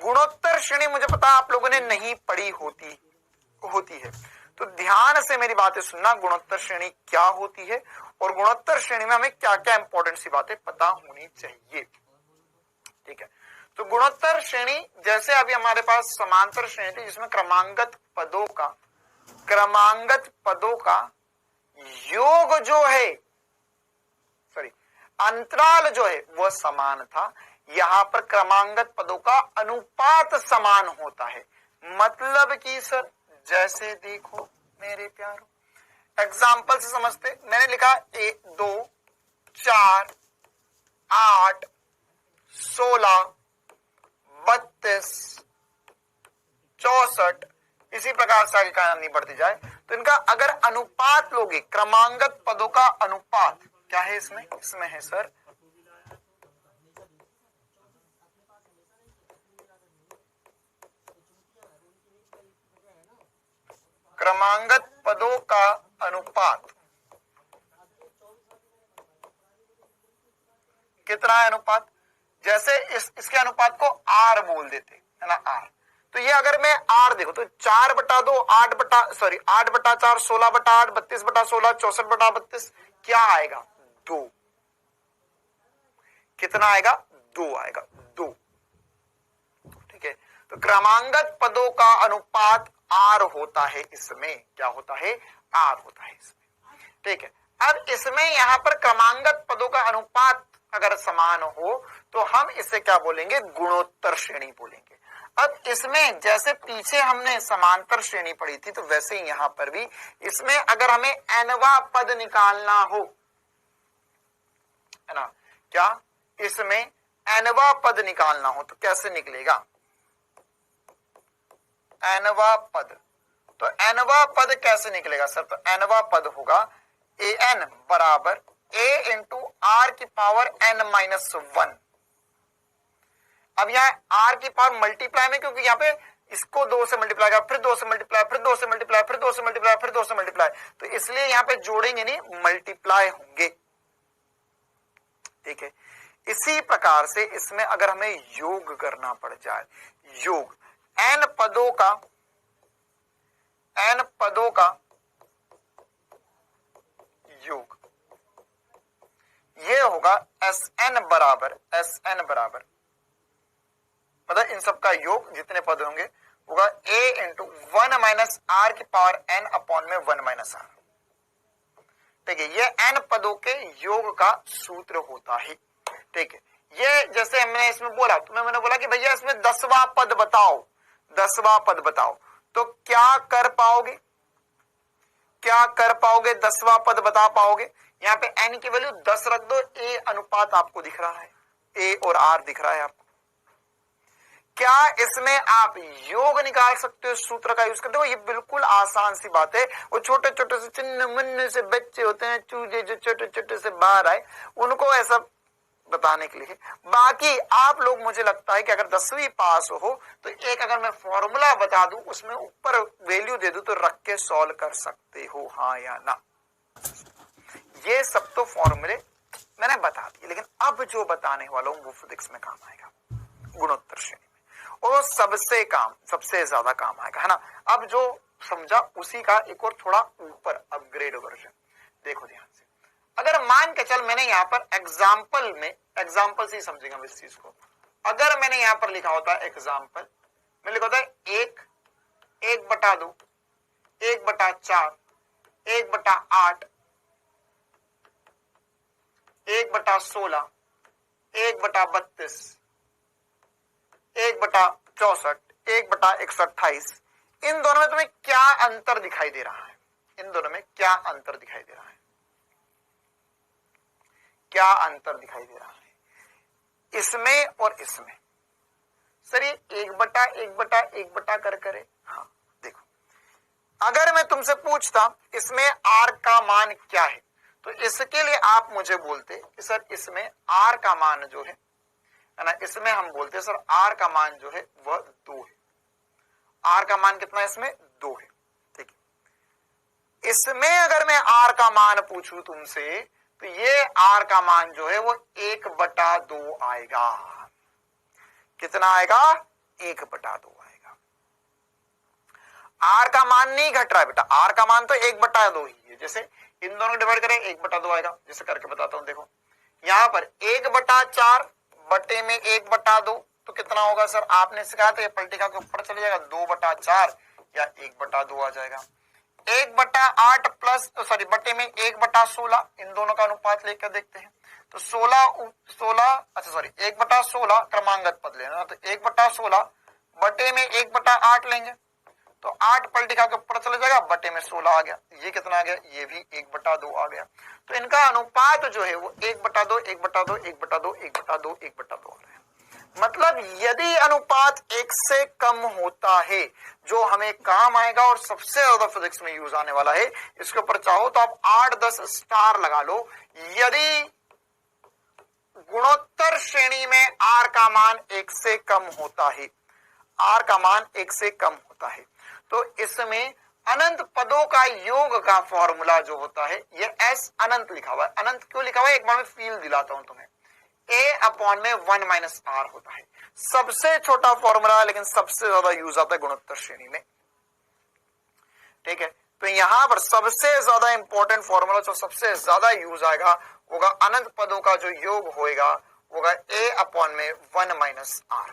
गुणोत्तर श्रेणी मुझे पता आप लोगों ने नहीं पढ़ी होती है, तो ध्यान से मेरी बातें सुनना। गुणोत्तर श्रेणी क्या होती है और गुणोत्तर श्रेणी में हमें क्या क्या इंपॉर्टेंट सी बातें पता होनी चाहिए। ठीक है, तो गुणोत्तर श्रेणी जैसे अभी हमारे पास समांतर श्रेणी थी जिसमें क्रमांगत पदों का योग जो है, सॉरी अंतराल जो है वह समान था। यहां पर क्रमांगत पदों का अनुपात समान होता है। मतलब कि सर जैसे देखो मेरे प्यारों, एग्जाम्पल से समझते। मैंने लिखा 1 2 4 8 16 32 64, इसी प्रकार से आगे कहानी बढ़ती जाए तो इनका अगर अनुपात लोगे, क्रमांगत पदों का अनुपात क्या है इसमें है सर क्रमांगत पदों का अनुपात कितना है अनुपात। जैसे इसके अनुपात को R बोल देते है ना, R। तो ये अगर मैं R देखो तो 4/2 8 बटा 4 16/8 32/16 64/32 क्या आएगा 2। कितना आएगा 2 आएगा 2। ठीक है, तो क्रमांगत पदों का अनुपात R होता है इसमें, क्या होता है R होता है इसमें। ठीक है, अब इसमें यहां पर क्रमांगत पदों का अनुपात अगर समान हो तो हम इसे क्या बोलेंगे गुणोत्तर श्रेणी बोलेंगे। अब इसमें जैसे पीछे हमने समांतर श्रेणी पढ़ी थी तो वैसे ही यहां पर भी इसमें अगर हमें nवा पद निकालना हो है ना, क्या इसमें nवा पद निकालना हो तो कैसे निकलेगा nवा पद। तो nवा पद कैसे निकलेगा सर, तो nवा पद होगा an बराबर a इंटू r की पावर n-1। अब यहाँ r की पावर मल्टीप्लाई में, क्योंकि यहाँ पे इसको 2 से मल्टीप्लाई करा, फिर 2 से मल्टीप्लाई, फिर 2 से मल्टीप्लाई, फिर 2 से मल्टीप्लाई, फिर 2 से मल्टीप्लाई, तो इसलिए यहाँ पे जोड़ेंगे नहीं, मल्टीप्लाई होंगे। ठीक है, इसी प्रकार से इसमें अगर हमें योग करना पड़ जाए, योग n पदों का योग, ये होगा Sn बराबर मतलब इन सब का योग जितने पद होंगे होगा a इंटू 1 माइनस आर की पावर n अपॉन में 1 माइनस आर। ठीक है, ये n पदों के योग का सूत्र होता है। ठीक है, ये जैसे हमने इसमें बोला तो मैंने बोला कि भैया इसमें 10वां पद बताओ, तो क्या कर पाओगे 10वां पद बता पाओगे। यहाँ पे n की वैल्यू 10 रख दो, a अनुपात आपको दिख रहा है, a और r दिख रहा है आपको। क्या इसमें आप योग निकाल सकते हो सूत्र का यूज करते हो। ये बिल्कुल आसान सी बात है। वो छोटे छोटे से चिन्ह मुन्ने से बच्चे होते हैं, चूजे जो छोटे छोटे से बाहर आए, उनको ऐसा बताने के लिए। बाकी आप लोग मुझे लगता है कि अगर 10वीं पास हो तो एक अगर मैं फॉर्मूला बता दूं उसमें ऊपर वैल्यू दे दूं तो रख के सॉल्व कर सकते हो, हाँ या ना। ये सब तो फॉर्मूले मैंने बता दिए, लेकिन अब जो बताने वाला हूं वो फिजिक्स में काम आएगा, गुणोत्तर श्रेणी में, और सबसे ज्यादा काम आएगा, है ना। अब जो समझा उसी का एक और थोड़ा ऊपर अपग्रेड वर्जन देखो ध्यान से। अगर मान के चल मैंने यहां पर एग्जाम्पल से ही समझेंगे हम इस चीज को। अगर मैंने यहां पर लिखा होता है एग्जाम्पल, मैं लिखा होता है 1/2 1/4, 1/8, 1/16, 1/32, 1/64, 1/128, इन दोनों में तुम्हें क्या अंतर दिखाई दे रहा है? इन दोनों में क्या अंतर दिखाई दे रहा है? क्या अंतर दिखाई दे रहा है इसमें और इसमें? सर ये 1/1/1 कर करे। हाँ देखो, अगर मैं तुमसे पूछता इसमें r का मान क्या है, तो इसके लिए आप मुझे बोलते कि सर इसमें r का मान जो है ना, इसमें हम बोलते सर r का मान जो है वह 2 है। r का मान कितना है इसमें? 2 है। ठीक है, इसमें अगर मैं r का मान पूछूं तुमसे तो ये r का मान जो है वो 1/2 आएगा। कितना आएगा? 1/2 आएगा। r का मान नहीं घट रहा है बेटा, r का मान तो 1/2 ही है। जैसे इन दोनों डिवाइड करें 1/2 आएगा। जैसे करके बताता हूं, देखो यहां पर 1/4 बटे में 1/2 तो कितना होगा सर? आपने सिखाया था ये पलटिका के ऊपर चले जाएगा, 2/4 या 1/2 आ जाएगा। 1/8 प्लस सॉरी बटे में 1/16, इन दोनों का अनुपात लेकर देखते हैं तो 16 अच्छा सॉरी 1/16 क्रमांगत पद लेना, तो 1/16 बटे में 1/8 लेंगे तो 8 पलटिका के ऊपर चले जाएगा, बटे में 16 आ गया। ये कितना आ गया? ये भी 1/2 आ गया। तो इनका अनुपात जो है वो 1/2 1/2 1/2 1/2 1/2 आ रहा है। मतलब यदि अनुपात 1 से कम होता है, जो हमें काम आएगा और सबसे ज्यादा फिजिक्स में यूज आने वाला है, इसके ऊपर चाहो तो आप 8-10 स्टार लगा लो। यदि गुणोत्तर श्रेणी में r का मान 1 से कम होता है, r का मान 1 से कम होता है, तो इसमें अनंत पदों का योग का फॉर्मूला जो होता है, ये s अनंत लिखा हुआ है। अनंत क्यों लिखा हुआ है? एक बार मैं फील दिलाता हूं तुम्हें। a/(1 - r) होता है सबसे छोटा फॉर्मूला, लेकिन सबसे ज्यादा यूज आता है गुणोत्तर श्रेणी में। ठीक है, तो यहां पर सबसे ज्यादा इंपॉर्टेंट फॉर्मूला जो सबसे ज्यादा यूज आएगा होगा अनंत पदों का जो योग होगा a/(1 - r)।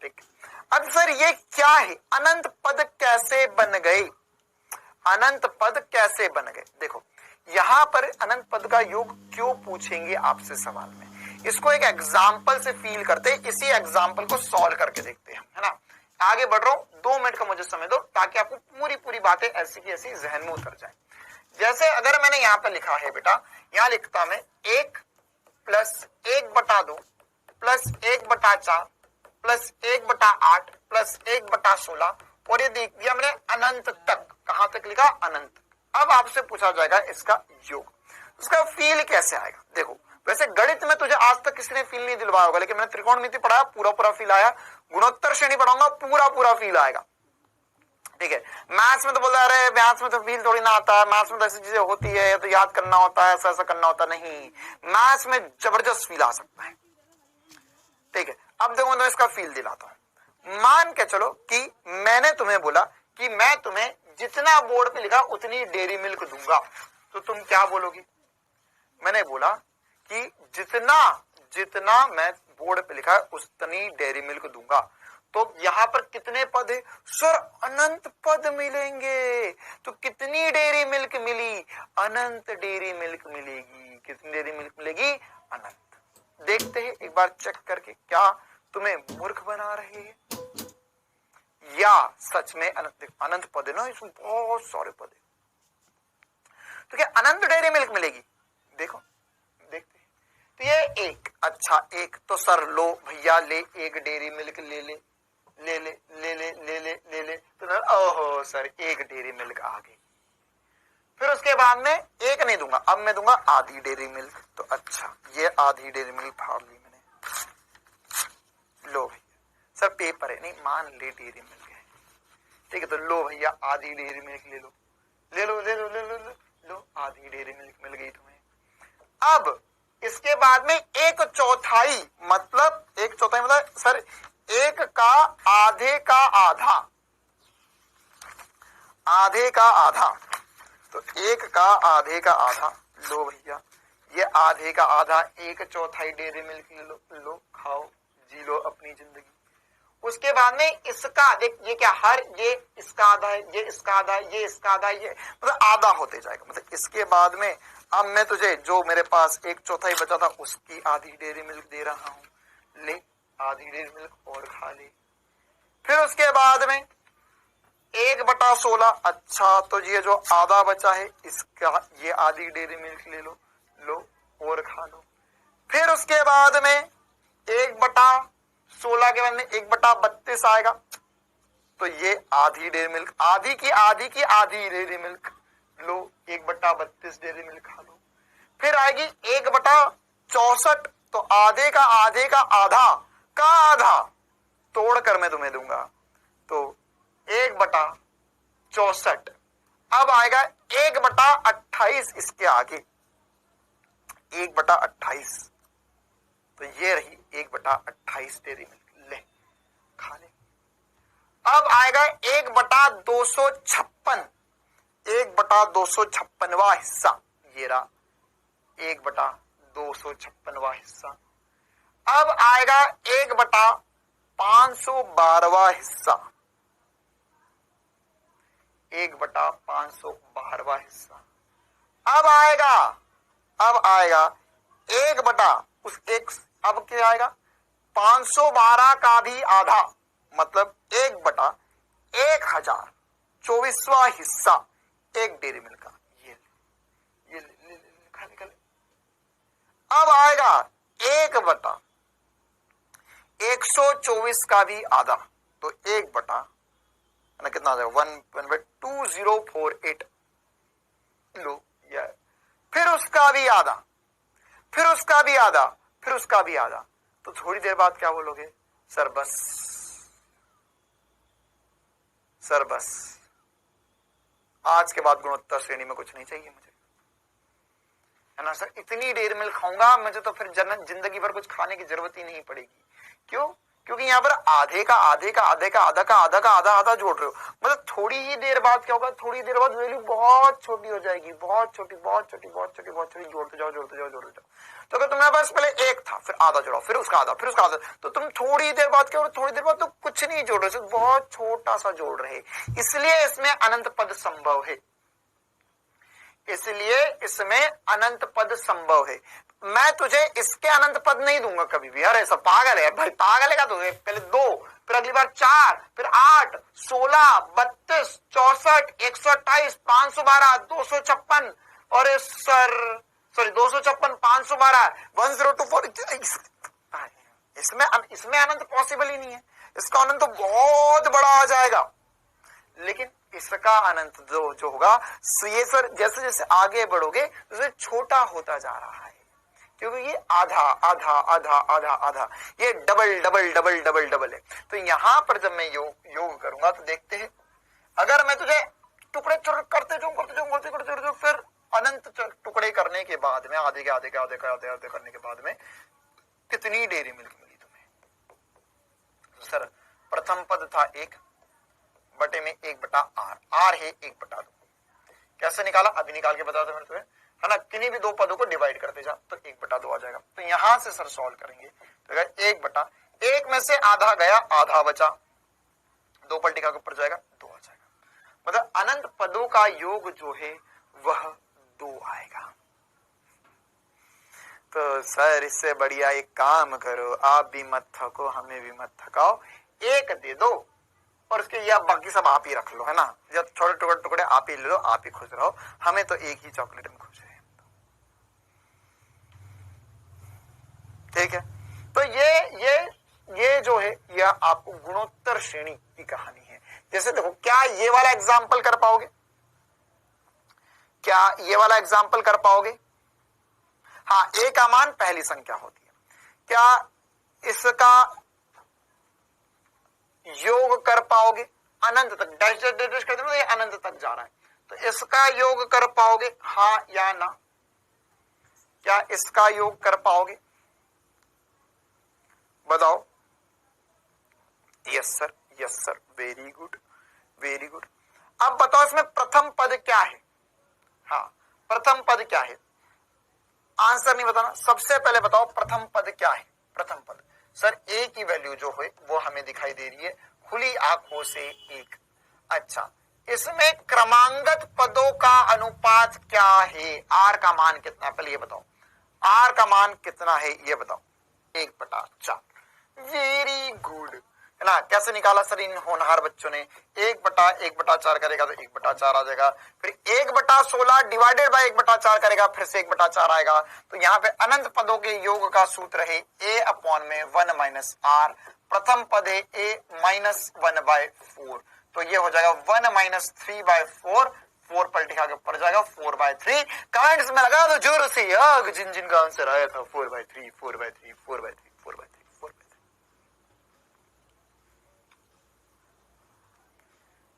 ठीक, अब सर ये क्या है? अनंत पद कैसे बन गए? अनंत पद कैसे बन गए? देखो यहां पर अनंत पद का योग क्यों पूछेंगे आपसे सवाल में, इसको एक एग्जाम्पल से फील करते, इसी एग्जाम्पल को सॉल्व करके देखते हैं, है ना। आगे बढ़ रहा हूं, 2 मिनट का मुझे समय दो ताकि आपको पूरी बातें ऐसी की ऐसी जहन में उतर जाए। जैसे अगर मैंने यहां पर लिखा है बेटा, यहां लिखता मैं 1 + 1/2 + 1/4 + 1/8 + 1/16 और ये देख दिया मैंने अनंत तक। कहां तक लिखा? अनंत। अब आपसे पूछा जाएगा इसका योग, उसका फील कैसे आएगा? देखो वैसे गणित में तुझे आज तक किसी ने फील नहीं दिलवाया होगा, लेकिन मैंने त्रिकोणमिति पढ़ाया, पूरा फील आया। गुणोत्तर श्रेणी पढ़ाऊंगा, पूरा फील आएगा। ठीक है, मैथ्स में तो बोल रहे हैं मैथ्स में तो फील थोड़ी ना आता है, मैथ्स में तो ऐसी चीजें होती है, तो याद करना होता है, ऐसा करना होता नहीं। मैथ्स में जबरदस्त फील आ सकता है। ठीक है, अब देखो मैं इसका फील दिलाता हूं। मान के चलो कि मैंने तुम्हें बोला कि मैं तुम्हें जितना बोर्ड पे लिखा उतनी डेयरी मिल्क दूंगा, तो तुम क्या बोलोगी? मैंने बोला कि जितना मैं बोर्ड पे लिखा है उतनी डेयरी मिल्क दूंगा, तो यहां पर कितने पद है? सर अनंत पद मिलेंगे। तो कितनी डेयरी मिल्क मिली? अनंत डेयरी मिल्क मिलेगी। कितनी डेयरी मिल्क मिलेगी? अनंत। देखते हैं एक बार चेक करके, क्या तुम्हें मूर्ख बना रहे हैं या सच में अनंत पद है ना, इसमें बहुत सारे पद है, तो क्या अनंत डेयरी मिल्क मिलेगी? देखो देखते हैं। तो ये एक, अच्छा एक, तो सर लो भैया ले, एक डेयरी मिल्क ले ले ले ले ले ले ले ले ले ले, तो ओहो सर एक डेयरी मिल्क आ गई। फिर उसके बाद में एक नहीं दूंगा, अब मैं दूंगा आधी डेयरी मिल्क। तो अच्छा ये आधी डेयरी मिल्क फाड़ ली मैंने, लो भैया। सर पेपर है, नहीं मान ले डेयरी मिल्क है, ठीक है, तो लो भैया आधी डेयरी मिल्क ले लो ले लो ले लो ले लो लो, लो आधी डेयरी मिल्क मिल गई तुम्हें। अब इसके बाद में 1/4, मतलब 1/4 मतलब सर 1 का आधे का आधा, आधे का आधा, तो 1 का आधे का आधा, लो भैया ये आधे का आधा 1/4 डेयरी मिल्क ले लो, लो खाओ जी लो अपनी जिंदगी। उसके बाद में इसका देख, ये क्या, हर ये इसका आधा है, ये इसका आधा है, ये इसका आधा है, ये मतलब आधा होते जाएगा। मतलब इसके बाद में अब मैं तुझे जो मेरे पास 1/4 बचा था उसकी आधी डेयरी मिल्क दे रहा हूं, ले आधी डेयरी मिल्क और खा ले। फिर उसके बाद में 1/16, अच्छा तो ये जो आधा बचा है इसका ये आधी डेयरी मिल्क ले लो, लो और खा लो। फिर उसके बाद में 1/16 के बाद में 1/32 आएगा, तो ये आधी डेयरी मिल्क, आधी की आधी डेयरी मिल्क लो, 1/32 डेयरी मिल्क खा लो। फिर आएगी 1/64, तो आधे का आधा का आधा तोड़कर मैं तुम्हें दूंगा, तो 1/64। अब आएगा 1/28 इसके आगे, 1/28, तो ये रही 1/28 डेयरी मिल्क, ले खा ले। अब आएगा 1/256, 1/256वां हिस्सा, ये रहा 1/256वां हिस्सा। अब आएगा 1/512वां हिस्सा, 1/512वां हिस्सा। अब आएगा 1/, अब क्या आएगा 512 का भी आधा, मतलब 1/1024वां हिस्सा एक डेयरी मिल्क का, ये खा निकल। अब आएगा 1/124 का भी आधा, तो 1/, कितना आ जाएगा 1/2048 लो, या फिर उसका भी आधा, फिर उसका भी आधा, फिर उसका भी आधा। तो थोड़ी देर बाद क्या बोलोगे, सर बस, सर बस, आज के बाद गुणोत्तर श्रेणी में कुछ नहीं चाहिए मुझे, है ना सर, इतनी डेयरी मिल्क खाऊंगा मुझे तो फिर जिंदगी भर कुछ खाने की जरूरत ही नहीं पड़ेगी। क्यों? क्योंकि यहाँ पर आधे का आधा जोड़ रहे हो, मतलब थोड़ी ही देर बाद क्या होगा, थोड़ी देर बाद वैल्यू बहुत छोटी हो जाएगी, बहुत छोटी जोड़ते जाओ। तो अगर तुम्हारे पास पहले 1 था, फिर आधा जोड़ो, फिर उसका आधा, तो तुम थोड़ी देर बाद क्या हो, थोड़ी देर बाद तो कुछ नहीं जोड़ रहे, बहुत छोटा सा जोड़ रहे, इसलिए इसमें अनंत पद संभव है, इसलिए इसमें अनंत पद संभव है। मैं तुझे इसके अनंत पद नहीं दूंगा कभी भी, अरे सब पागल है भाई, पागल है तुझे, पहले 2, फिर अगली बार 4, फिर 8, 16, 32, 64, 128, 512, 256, और सॉरी 256, 512, 1024, इसमें अनंत पॉसिबल ही नहीं है, इसका अनंत तो बहुत बड़ा आ जाएगा। लेकिन इसका अनंत जो होगा, ये सर जैसे जैसे आगे बढ़ोगे तो छोटा होता जा रहा है, क्योंकि ये आधा, ये डबल है। तो यहां पर जब मैं योग करूंगा तो देखते हैं, अगर मैं तुझे टुकड़े करते जाऊं, फिर अनंत टुकड़े करने के बाद में आधे करने के बाद में कितनी डेयरी मिल्क मिली तुम्हें? सर प्रथम पद था 1 बटे में 1/r, r है 1/2। कैसे निकाला, अभी निकाल के बता दो मेरे तुम्हें, है ना, किन्हीं भी 2 पदों को डिवाइड करते जा तो 1/2 आ जाएगा। तो यहां से सर सॉल्व करेंगे, तो अगर 1/1 में से आधा गया, आधा बचा, 2 पलटी का ऊपर जाएगा, 2 आ जाएगा। मतलब अनंत पदों का योग जो है वह 2 आएगा। तो सर इससे बढ़िया एक काम करो, आप भी मत थको, हमें भी मत थकाओ, 1 दे दो और उसके या बाकी सब आप ही रख लो, है ना, जब छोटे टुकड़े आप ही ले लो, आप ही खुश रहो, हमें तो एक ही चॉकलेट में खुश है। ठीक है, तो ये जो है यह आपको गुणोत्तर श्रेणी की कहानी है। जैसे देखो, क्या ये वाला एग्जाम्पल कर पाओगे? क्या ये वाला एग्जाम्पल कर पाओगे? हाँ, a का मान पहली संख्या होती है, क्या इसका योग कर पाओगे? अनंत तक डैश कर दो, ये अनंत तक जा रहा है, तो इसका योग कर पाओगे, हाँ या ना? क्या इसका योग कर पाओगे? बताओ। Yes sir, very good. अब बताओ इसमें प्रथम पद क्या है? हाँ, प्रथम पद क्या है? आंसर नहीं बताना, सबसे पहले बताओ प्रथम पद क्या है? प्रथम पद सर ए की वैल्यू जो है वो हमें दिखाई दे रही है खुली आंखों से 1। अच्छा, इसमें क्रमांगत पदों का अनुपात क्या है? आर का मान कितना है पहले ये बताओ, आर का मान कितना है ये बताओ। 1/4। वेरी गुड, है ना। कैसे निकाला सर इन होनहार बच्चों ने? 1/4 करेगा तो 1/4 आ जाएगा, फिर 1/16 डिवाइडेड बाय 1/4 करेगा, फिर से 1/4 आएगा। तो यहाँ पे अनंत पदों के योग का सूत्र है a/1 माइनस आर। प्रथम पद है a -1/4, तो ये हो जाएगा 1 - 3/4। 4 पलटी खा के ऊपर जाएगा 4/3। कमेंट्स में लगा दो जोर से जिन जिन का आंसर आया था 4/3 4/3 4/3 4/3 4/3।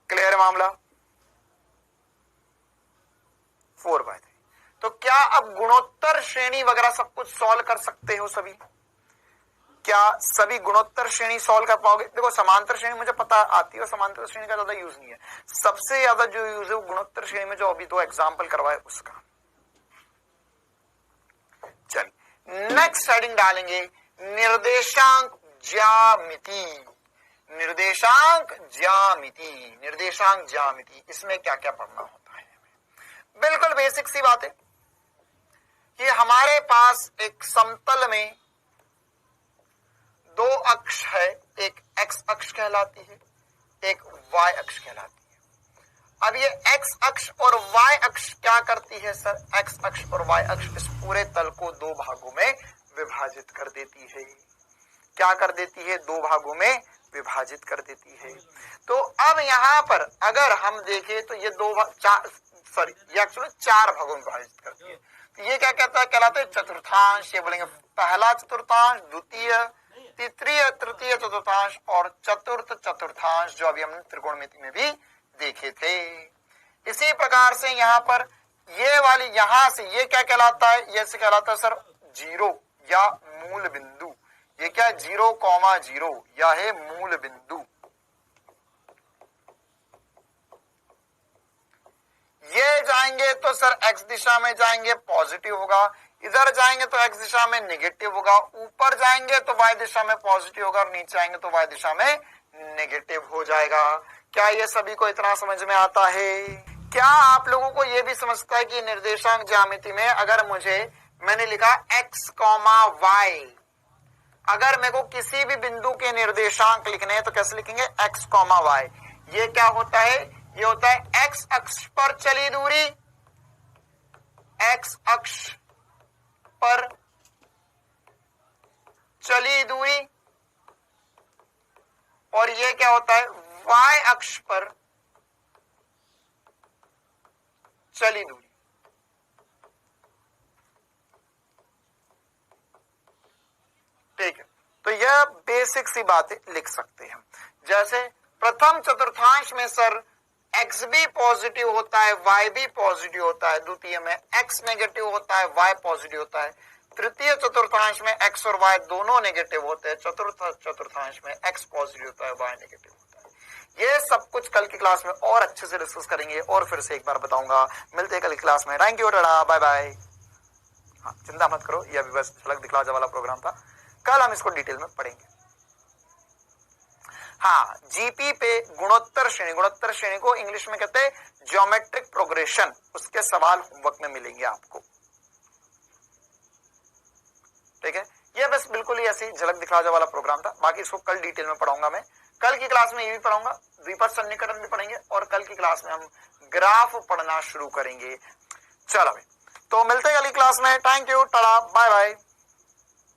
क्लियर मामला? 4/3। तो क्या अब गुणोत्तर श्रेणी वगैरह सब कुछ सॉल्व कर सकते हो सभी? क्या सभी गुणोत्तर श्रेणी सॉल्व कर पाओगे? देखो समांतर श्रेणी मुझे पता आती है और समांतर श्रेणी का ज्यादा यूज नहीं है। सबसे ज्यादा जो यूज है वो गुणोत्तर श्रेणी में जो अभी 2 एग्जाम्पल करवाए उसका। चलिए नेक्स्ट हेडिंग डालेंगे निर्देशांक ज्यामिति। निर्देशांक ज्यामिति, निर्देशांक ज्यामिति, इसमें क्या क्या पढ़ना होता है? बिल्कुल बेसिक सी बात है कि हमारे पास एक समतल में 2 अक्ष है, एक एक्स अक्ष कहलाती है, एक वाई अक्ष कहलाती है। अब ये एक्स अक्ष और वाई अक्ष क्या करती है सर? एक्स अक्ष और वाई अक्ष इस पूरे तल को 2 भागों में विभाजित कर देती है। क्या कर देती है? 2 भागों में विभाजित कर देती है। तो अब यहां पर अगर हम देखें तो ये 4 भागों में विभाजित करती है। तो ये क्या कहता है? कहलाता है चतुर्थांश। ये बोलेंगे पहला चतुर्थांश, द्वितीय, तृतीय चतुर्थांश और चतुर्थ चतुर्थांश, जो अभी हमने त्रिकोणमिति में भी देखे थे। इसी प्रकार से यहाँ पर ये वाली यहां से ये क्या कहलाता है? ये से कहलाता है सर 0 या मूल बिंदु। ये क्या? 0,0 या है मूल बिंदु। ये जाएंगे तो सर एक्स दिशा में जाएंगे पॉजिटिव होगा, इधर जाएंगे तो एक्स दिशा में नेगेटिव होगा, ऊपर जाएंगे तो वाई दिशा में पॉजिटिव होगा और नीचे आएंगे तो वाई दिशा में नेगेटिव हो जाएगा। क्या ये सभी को इतना समझ में आता है? क्या आप लोगों को ये भी समझता है कि निर्देशांक ज्यामिति में अगर मैंने लिखा x, y, अगर मेरे को किसी भी बिंदु के निर्देशांक लिखने हैं तो कैसे लिखेंगे? x, y। ये क्या होता है? ये होता है x अक्ष पर चली दूरी, x अक्ष पर चली दूरी, और ये क्या होता है? y अक्ष पर चली दूरी। ठीक है, तो यह बेसिक सी बातें लिख सकते हैं। जैसे प्रथम चतुर्थांश में सर x भी पॉजिटिव होता है, y भी पॉजिटिव होता है, द्वितीय में x नेगेटिव होता है, y पॉजिटिव होता है, तृतीय चतुर्थांश में x और y दोनों नेगेटिव होते हैं, चतुर्थ चतुर्थांश में x पॉजिटिव होता है, y नेगेटिव होता है। ये सब कुछ कल की क्लास में और अच्छे से डिस्कस करेंगे और फिर से एक बार बताऊंगा। मिलते हैं कल की क्लास में। Thank you, tata, bye bye. हाँ, चिंता मत करो, ये अभी बस झलक दिखला वाला प्रोग्राम था, कल हम इसको डिटेल में पढ़ेंगे। हाँ, जीपी पे गुणोत्तर श्रेणी को इंग्लिश में कहते हैं ज्योमेट्रिक प्रोग्रेशन, उसके सवाल होमवर्क में मिलेंगे आपको। ठीक है, ये बस बिल्कुल ही ऐसी झलक दिखला वाला प्रोग्राम था, बाकी इसको कल डिटेल में पढ़ाऊंगा मैं। कल की क्लास में ये भी पढ़ाऊंगा, द्विपद सन्निकटन भी पढ़ेंगे और कल की क्लास में हम ग्राफ पढ़ना शुरू करेंगे। चलो भाई, तो मिलते हैं कल की क्लास में। Thank you, tata, bye bye.